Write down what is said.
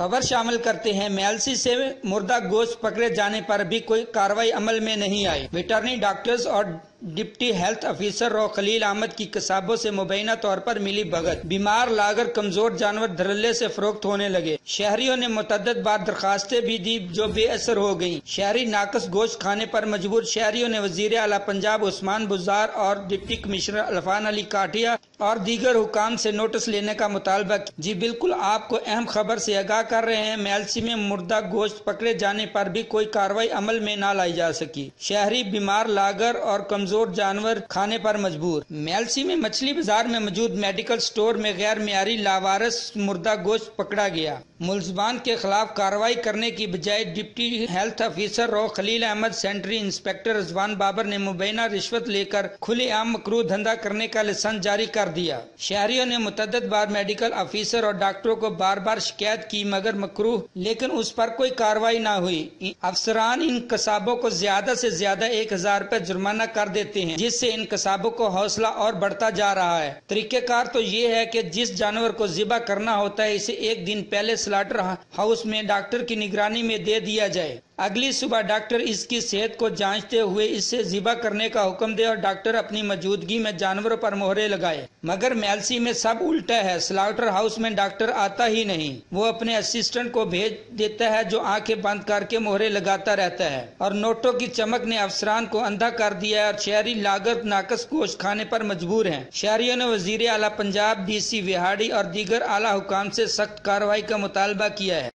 خبر شامل کرتے ہیں میلسی سے مردہ گوشت پکڑے جانے پر بھی کوئی کارروائی عمل میں نہیں آئی۔ ویٹرنری ڈاکٹرز اور ڈپٹی ہیلتھ افیسر رو خلیل احمد کی قصابوں سے مبینہ طور پر ملی بھگت، بیمار لاگر کمزور جانور دھڑلے سے فروخت ہونے لگے۔ شہریوں نے متعدد بار درخواستیں بھی دی جو بے اثر ہو گئیں۔ شہری ناقص گوشت کھانے پر مجبور۔ شہریوں نے وزیر اعلیٰ پنجاب عثمان بزدار اور ڈپٹی کمشنر عرفان علی کاٹھیا اور دیگر حکام سے نوٹس لینے کا مطالبہ کیا۔ جی بالکل، آپ کو اہم خبر سے آگاہ کر رہے ہیں۔ میلسی میں مردہ گوشت پکڑے جانے پر بھی کوئی کارروائی عمل میں نہ لائی جا سکی۔ شہری بیمار لاگر اور کمزور جانور کھانے پر مجبور۔ میلسی میں مچھلی بازار میں موجود میڈیکل سٹور میں غیر معیاری لاوارث مردہ گوشت پکڑا گیا۔ ملزمان کے خلاف کارروائی کرنے کی بجائے ڈپٹی ہیلتھ افیسر رو خلیل احمد، سینٹری انسپکٹر رضوان بابر نے مبینہ رشوت لے کر کھلے عام مکروہ دھندا کرنے کا لائسنس جاری کر دیا۔ شہریوں نے متعدد بار میڈیکل افیسر اور ڈاکٹروں کو بار بار شکایت کی مگر مکروہ لیکن اس پر کوئی کارروائی نہ ہوئی۔ افسران ان قصابوں کو زیادہ سے زیادہ 1000 روپے جرمانہ کر دیتے ہیں جس سے ان قصابوں کو حوصلہ اور بڑھتا جا رہا ہے۔ طریقہ کار تو یہ ہے کہ جس جانور کو ذبح کرنا ہوتا ہے اسے ایک دن پہلے سلاٹر ہاؤس میں ڈاکٹر کی نگرانی میں دے دیا جائے۔ اگلی صبح ڈاکٹر اس کی صحت کو جانچتے ہوئے اسے ذبح کرنے کا حکم دے اور ڈاکٹر اپنی موجودگی میں جانوروں پر مہرے لگائے۔ مگر میلسی میں سب الٹا ہے، سلاٹر ہاؤس میں ڈاکٹر آتا ہی نہیں، وہ اپنے اسسٹنٹ کو بھیج دیتا ہے جو آنکھیں بند کر کے مہرے لگاتا رہتا ہے۔ اور نوٹوں کی چمک نے افسران کو اندھا کر دیا ہے اور شہری لاگت ناقص گوشت کھانے پر مجبور ہیں۔ شہریوں نے وزیر اعلیٰ پنجاب، ڈی سی وہاڑی اور دیگر اعلیٰ حکام سے سخت کارروائی کا مطالبہ کیا ہے۔